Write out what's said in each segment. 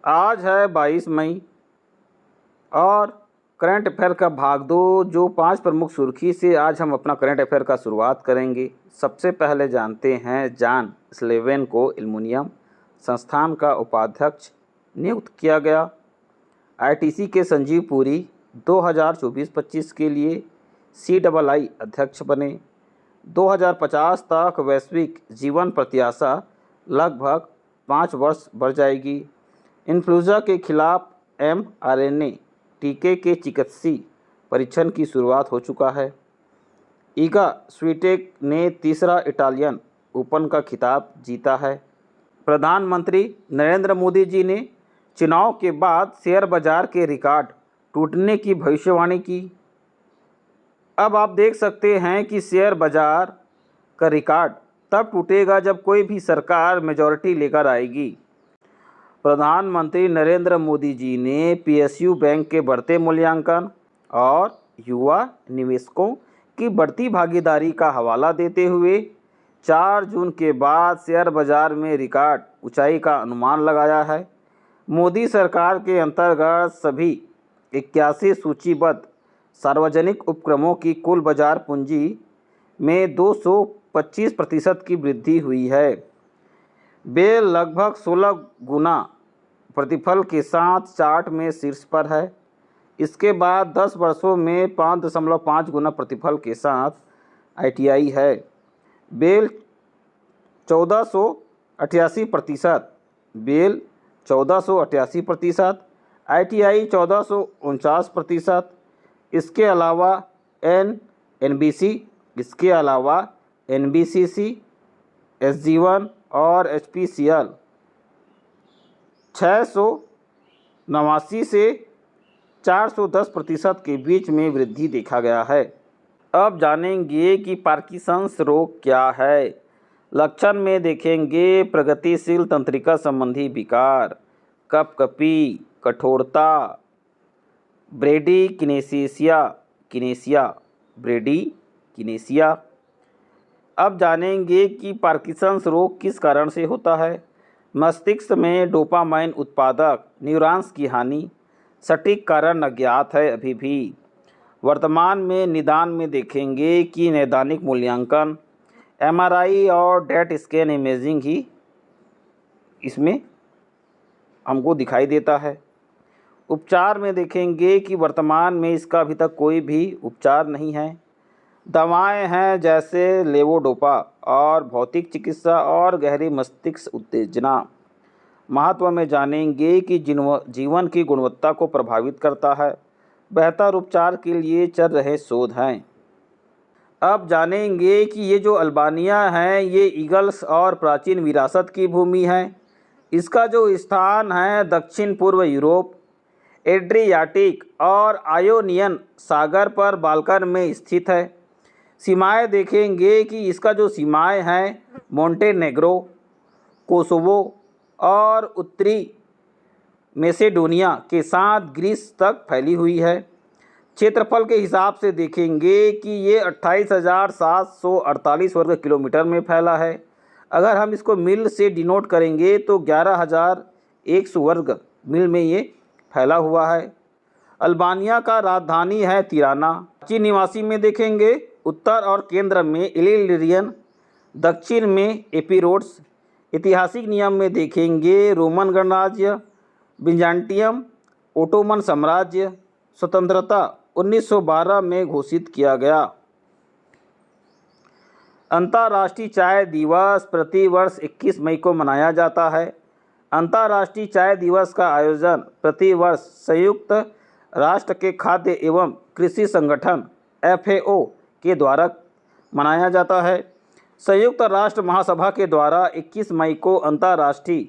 आज है 22 मई और करंट अफेयर का भाग 2 जो 5 प्रमुख सुर्खी से आज हम अपना करंट अफेयर का शुरुआत करेंगे। सबसे पहले जानते हैं जॉन स्लेवन को एल्युमिनियम संस्थान का उपाध्यक्ष नियुक्त किया गया। आईटीसी के संजीव पुरी 2024-25 के लिए CII अध्यक्ष बने। 2050 तक वैश्विक जीवन प्रत्याशा लगभग 5 वर्ष बढ़ जाएगी। इन्फ्लुएंजा के खिलाफ mRNA टीके के चिकित्सीय परीक्षण की शुरुआत हो चुका है। ईगा स्वीटेक ने तीसरा इटालियन ओपन का खिताब जीता है। प्रधानमंत्री नरेंद्र मोदी जी ने चुनाव के बाद शेयर बाजार के रिकॉर्ड टूटने की भविष्यवाणी की। अब आप देख सकते हैं कि शेयर बाजार का रिकॉर्ड तब टूटेगा जब कोई भी सरकार मेजॉरिटी लेकर आएगी। प्रधानमंत्री नरेंद्र मोदी जी ने PSU बैंक के बढ़ते मूल्यांकन और युवा निवेशकों की बढ़ती भागीदारी का हवाला देते हुए 4 जून के बाद शेयर बाजार में रिकॉर्ड ऊंचाई का अनुमान लगाया है। मोदी सरकार के अंतर्गत सभी 81 सूचीबद्ध सार्वजनिक उपक्रमों की कुल बाजार पूंजी में 225% की वृद्धि हुई है। बेल लगभग 16 गुना प्रतिफल के साथ चार्ट में शीर्ष पर है। इसके बाद 10 वर्षों में 5.5 गुना प्रतिफल के साथ ITI है। BEL 1488%, BEL 1488%, ITI 1449%। इसके अलावा NBC, इसके अलावा NBCC, SG1 और HPCL 689 से 410% के बीच में वृद्धि देखा गया है। अब जानेंगे कि पार्किंसंस रोग क्या है। लक्षण में देखेंगे प्रगतिशील तंत्रिका संबंधी विकार, कपकपी, कठोरता, ब्रेडीकिनेसिया। अब जानेंगे कि पार्किंसंस रोग किस कारण से होता है। मस्तिष्क में डोपामाइन उत्पादक न्यूरॉन्स की हानि, सटीक कारण अज्ञात है अभी भी। वर्तमान में निदान में देखेंगे कि नैदानिक मूल्यांकन MRI और डेट स्कैन इमेजिंग ही इसमें हमको दिखाई देता है। उपचार में देखेंगे कि वर्तमान में इसका अभी तक कोई भी उपचार नहीं है। दवाएं हैं जैसे लेवोडोपा और भौतिक चिकित्सा और गहरी मस्तिष्क उत्तेजना। महत्व में जानेंगे कि जीवन की गुणवत्ता को प्रभावित करता है। बेहतर उपचार के लिए चल रहे शोध हैं। अब जानेंगे कि ये जो अल्बानिया है ये ईगल्स और प्राचीन विरासत की भूमि है। इसका जो स्थान है दक्षिण पूर्व यूरोप, एड्रियाटिक और आयोनियन सागर पर बाल्कन में स्थित है। सीमाएं देखेंगे कि इसका जो सीमाएं हैं मोंटेनेग्रो, कोसोवो और उत्तरी मैसेडोनिया के साथ ग्रीस तक फैली हुई है। क्षेत्रफल के हिसाब से देखेंगे कि ये 28,748 वर्ग किलोमीटर में फैला है। अगर हम इसको मील से डिनोट करेंगे तो 11,100 वर्ग मील में ये फैला हुआ है। अल्बानिया का राजधानी है तिराना। प्राचीन निवासी में देखेंगे उत्तर और केंद्र में इलिरियन, दक्षिण में एपिरोड्स। ऐतिहासिक नियम में देखेंगे रोमन गणराज्य, बिजान्टियम, ओटोमन साम्राज्य। स्वतंत्रता 1912 में घोषित किया गया। अंतर्राष्ट्रीय चाय दिवस प्रतिवर्ष 21 मई को मनाया जाता है। अंतर्राष्ट्रीय चाय दिवस का आयोजन प्रतिवर्ष संयुक्त राष्ट्र के खाद्य एवं कृषि संगठन FAO के द्वारा मनाया जाता है। संयुक्त राष्ट्र महासभा के द्वारा 21 मई को अंतर्राष्ट्रीय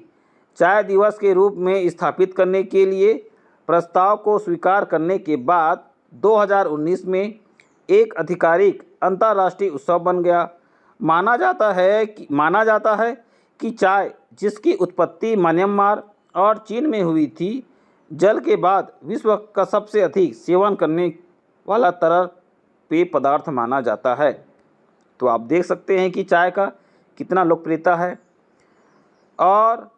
चाय दिवस के रूप में स्थापित करने के लिए प्रस्ताव को स्वीकार करने के बाद 2019 में एक आधिकारिक अंतर्राष्ट्रीय उत्सव बन गया। माना जाता है कि चाय जिसकी उत्पत्ति म्यांमार और चीन में हुई थी, जल के बाद विश्व का सबसे अधिक सेवन करने वाला तरल पेय पदार्थ माना जाता है। तो आप देख सकते हैं कि चाय का कितना लोकप्रियता है। और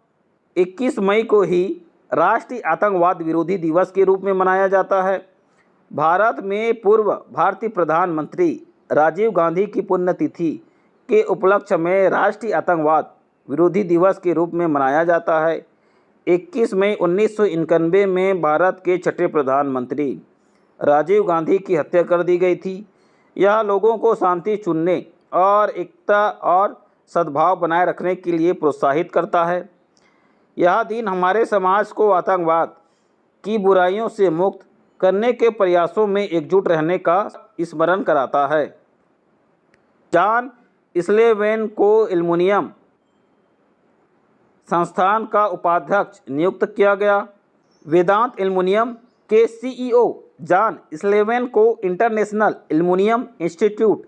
21 मई को ही राष्ट्रीय आतंकवाद विरोधी दिवस के रूप में मनाया जाता है। भारत में पूर्व भारतीय प्रधानमंत्री राजीव गांधी की पुण्यतिथि के उपलक्ष्य में राष्ट्रीय आतंकवाद विरोधी दिवस के रूप में मनाया जाता है। 21 मई 1991 में भारत के छठे प्रधानमंत्री राजीव गांधी की हत्या कर दी गई थी। यह लोगों को शांति चुनने और एकता और सद्भाव बनाए रखने के लिए प्रोत्साहित करता है। यह दिन हमारे समाज को आतंकवाद की बुराइयों से मुक्त करने के प्रयासों में एकजुट रहने का स्मरण कराता है। जॉन स्लेवेन को एल्युमिनियम संस्थान का उपाध्यक्ष नियुक्त किया गया। वेदांत एल्युमिनियम के सीईओ जॉन स्लेवेन को इंटरनेशनल एल्युमिनियम इंस्टीट्यूट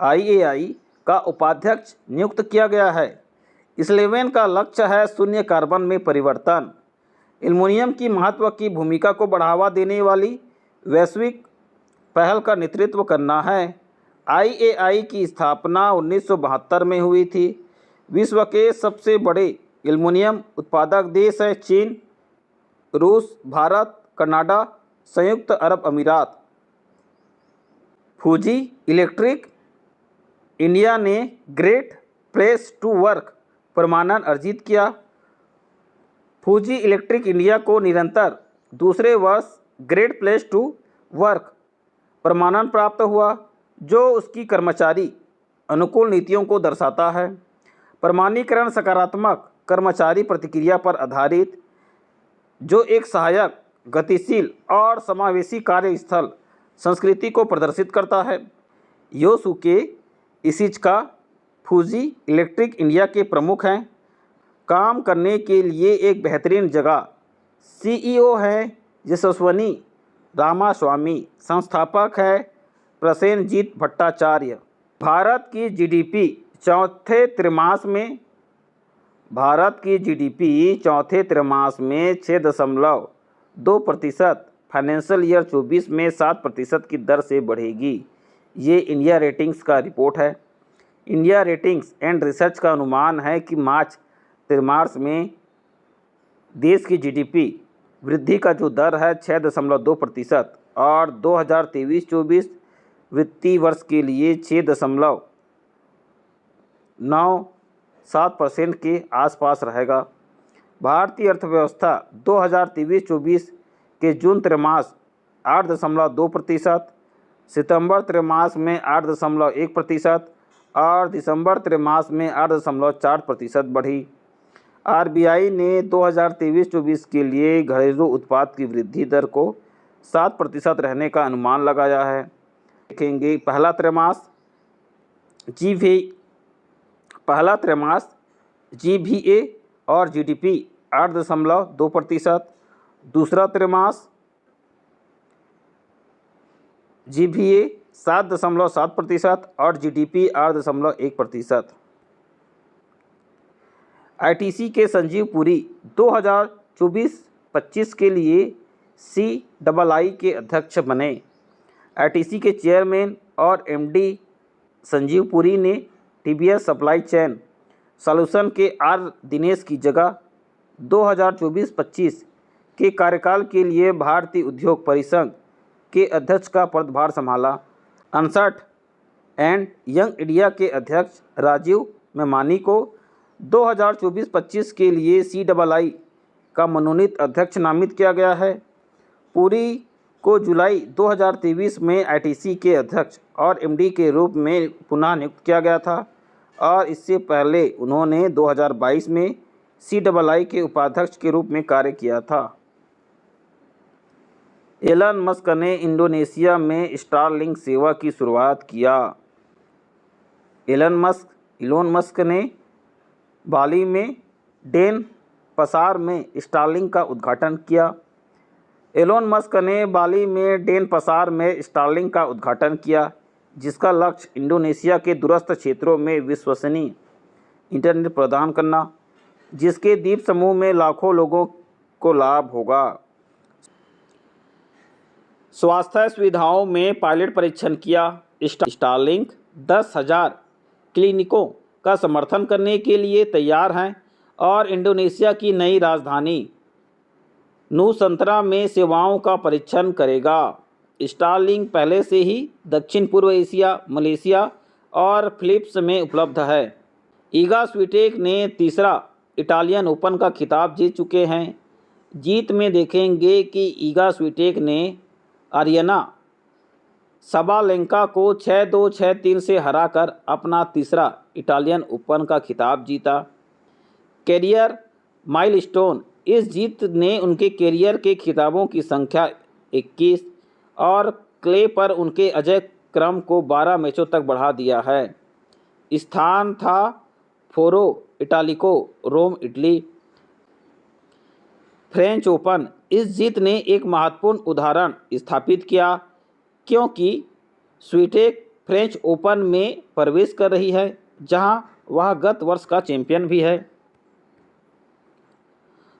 IAI का उपाध्यक्ष नियुक्त किया गया है। स्लेवेन का लक्ष्य है शून्य कार्बन में परिवर्तन। एल्युमिनियम की महत्व की भूमिका को बढ़ावा देने वाली वैश्विक पहल का नेतृत्व करना है। IAI की स्थापना 1972 में हुई थी। विश्व के सबसे बड़े एल्युमिनियम उत्पादक देश है चीन, रूस, भारत, कनाडा, संयुक्त अरब अमीरात। फूजी इलेक्ट्रिक इंडिया ने ग्रेट प्लेस टू वर्क प्रमाणन अर्जित किया। फूजी इलेक्ट्रिक इंडिया को निरंतर दूसरे वर्ष ग्रेट प्लेस टू वर्क प्रमाणन प्राप्त हुआ, जो उसकी कर्मचारी अनुकूल नीतियों को दर्शाता है। प्रमाणीकरण सकारात्मक कर्मचारी प्रतिक्रिया पर आधारित, जो एक सहायक, गतिशील और समावेशी कार्यस्थल संस्कृति को प्रदर्शित करता है। योसुके इशिज़का फूजी इलेक्ट्रिक इंडिया के प्रमुख हैं। काम करने के लिए एक बेहतरीन जगह। सीईओ हैं यशस्वनी रामास्वामी। संस्थापक है प्रसेनजीत भट्टाचार्य। भारत की जीडीपी चौथे त्रैमास में 6.2%, फाइनेंशियल ईयर 24 में 7% की दर से बढ़ेगी। ये इंडिया रेटिंग्स का रिपोर्ट है। इंडिया रेटिंग्स एंड रिसर्च का अनुमान है कि मार्च त्रैमास में देश की जीडीपी वृद्धि का जो दर है 6.2% और 2023-24 वित्तीय वर्ष के लिए 6.97% के आसपास रहेगा। भारतीय अर्थव्यवस्था 2023-24 के जून त्रैमास 8.2%, सितंबर त्रैमास में 8.1% और दिसंबर त्रैमास में 8.4% बढ़ी। RBI ने 2023-24 के लिए घरेलू उत्पाद की वृद्धि दर को 7% रहने का अनुमान लगाया है। देखेंगे पहला त्रैमास GVA और GDP 8.2%, दूसरा त्रैमास GVA 7.7% और GDP 8.1%। ITC के संजीव पुरी 2024-25 के लिए CII के अध्यक्ष बने। ITC के चेयरमैन और MD संजीव पुरी ने TBS सप्लाई चेन सॉल्यूशन के R दिनेश की जगह 2024-25 के कार्यकाल के लिए भारतीय उद्योग परिसंघ के अध्यक्ष का पदभार संभाला। अनसठ एंड यंग इंडिया के अध्यक्ष राजीव मेमानी को 2024-25 के लिए CII का मनोनीत अध्यक्ष नामित किया गया है। पुरी को जुलाई 2023 में ITC के अध्यक्ष और MD के रूप में पुनः नियुक्त किया गया था और इससे पहले उन्होंने 2022 में CII के उपाध्यक्ष के रूप में कार्य किया था। एलन मस्क ने इंडोनेशिया में स्टारलिंक सेवा की शुरुआत किया। एलोन मस्क ने बाली में डेनपसार में स्टारलिंक का उद्घाटन किया। एलोन मस्क ने बाली में डेनपसार में स्टारलिंक का उद्घाटन किया, जिसका लक्ष्य इंडोनेशिया के दूरस्थ क्षेत्रों में विश्वसनीय इंटरनेट प्रदान करना, जिसके द्वीप समूह में लाखों लोगों को लाभ होगा। स्वास्थ्य सुविधाओं में पायलट परीक्षण किया। स्टारलिंक 10,000 क्लिनिकों का समर्थन करने के लिए तैयार हैं और इंडोनेशिया की नई राजधानी नुसंतरा में सेवाओं का परीक्षण करेगा। स्टारलिंक पहले से ही दक्षिण पूर्व एशिया, मलेशिया और फिलीपींस में उपलब्ध है। ईगा स्विटेक ने तीसरा इटालियन ओपन का खिताब जीत चुके हैं। जीत में देखेंगे कि ईगा स्विटेक ने आरियाना साबालेंका को 6-2, 6-3 से हराकर अपना तीसरा इटालियन ओपन का खिताब जीता। कैरियर माइलस्टोन, इस जीत ने उनके कैरियर के खिताबों की संख्या 21 और क्ले पर उनके अजय क्रम को 12 मैचों तक बढ़ा दिया है। स्थान था फोरो इटालिको, रोम, इटली। फ्रेंच ओपन, इस जीत ने एक महत्वपूर्ण उदाहरण स्थापित किया क्योंकि स्विटेक फ्रेंच ओपन में प्रवेश कर रही है जहां वह गत वर्ष का चैंपियन भी है।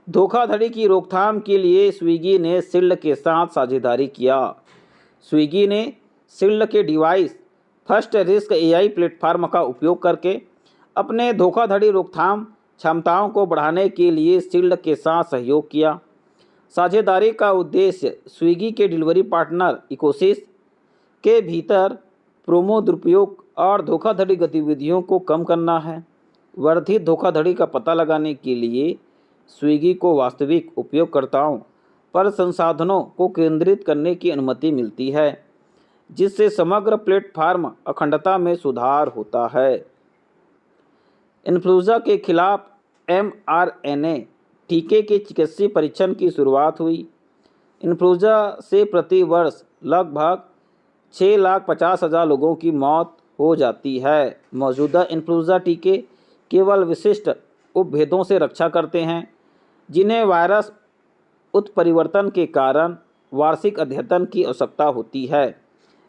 धोखाधड़ी की रोकथाम के लिए स्विगी ने शील्ड के साथ साझेदारी किया। स्विगी ने शील्ड के device first risk AI platform का उपयोग करके अपने धोखाधड़ी रोकथाम क्षमताओं को बढ़ाने के लिए शील्ड के साथ सहयोग किया। साझेदारी का उद्देश्य स्विगी के डिलीवरी पार्टनर इकोसिस के भीतर प्रोमो दुरुपयोग और धोखाधड़ी गतिविधियों को कम करना है। वर्धित धोखाधड़ी का पता लगाने के लिए स्विगी को वास्तविक उपयोगकर्ताओं पर संसाधनों को केंद्रित करने की अनुमति मिलती है, जिससे समग्र प्लेटफॉर्म अखंडता में सुधार होता है। इन्फ्लुएंजा के खिलाफ mRNA टीके के चिकित्सीय परीक्षण की शुरुआत हुई। इन्फ्लुएंजा से प्रति वर्ष लगभग 6,50,000 लोगों की मौत हो जाती है। मौजूदा इन्फ्लुएंजा टीके केवल विशिष्ट उपभेदों से रक्षा करते हैं, जिन्हें वायरस उत्परिवर्तन के कारण वार्षिक अद्यतन की आवश्यकता होती है।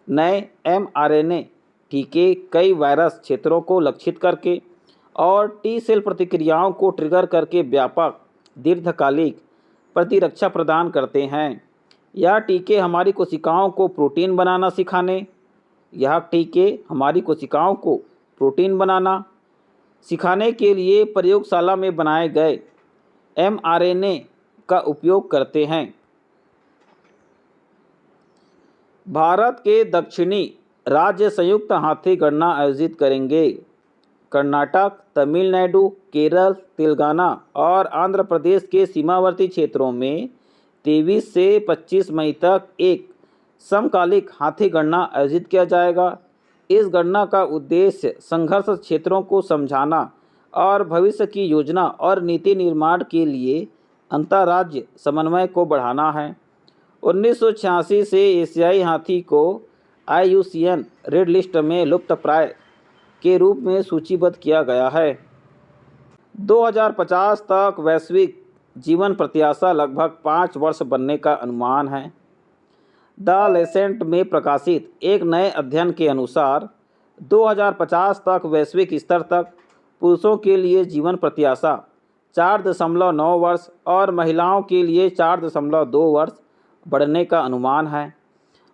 नए mRNA टीके कई वायरस क्षेत्रों को लक्षित करके और टी सेल प्रतिक्रियाओं को ट्रिगर करके व्यापक दीर्घकालिक प्रतिरक्षा प्रदान करते हैं। यह टीके हमारी कोशिकाओं को प्रोटीन बनाना सिखाने के लिए प्रयोगशाला में बनाए गए mRNA का उपयोग करते हैं। भारत के दक्षिणी राज्य संयुक्त हाथी गणना आयोजित करेंगे। कर्नाटक, तमिलनाडु, केरल, तेलंगाना और आंध्र प्रदेश के सीमावर्ती क्षेत्रों में 23 से 25 मई तक एक समकालिक हाथी गणना आयोजित किया जाएगा। इस गणना का उद्देश्य संघर्ष क्षेत्रों को समझाना और भविष्य की योजना और नीति निर्माण के लिए अंतर्राज्य समन्वय को बढ़ाना है। 1986 से एशियाई हाथी को IUCN रेड लिस्ट में लुप्तप्राय के रूप में सूचीबद्ध किया गया है। 2050 तक वैश्विक जीवन प्रत्याशा लगभग 5 वर्ष बनने का अनुमान है। द लेसेंट में प्रकाशित एक नए अध्ययन के अनुसार 2050 तक वैश्विक स्तर तक पुरुषों के लिए जीवन प्रत्याशा 4.9 वर्ष और महिलाओं के लिए 4.2 वर्ष बढ़ने का अनुमान है।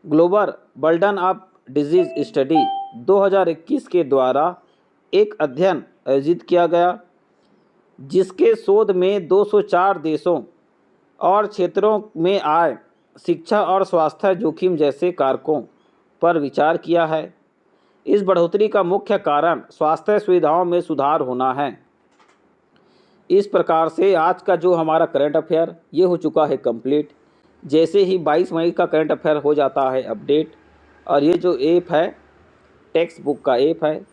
Global burden of disease study 2021 के द्वारा एक अध्ययन आयोजित किया गया, जिसके शोध में 204 देशों और क्षेत्रों में आय, शिक्षा और स्वास्थ्य जोखिम जैसे कारकों पर विचार किया है। इस बढ़ोतरी का मुख्य कारण स्वास्थ्य सुविधाओं में सुधार होना है। इस प्रकार से आज का जो हमारा करंट अफेयर ये हो चुका है कंप्लीट। जैसे ही 22 मई का करंट अफेयर हो जाता है अपडेट, और ये जो ऐप है टेक्स्ट बुक का ऐप है,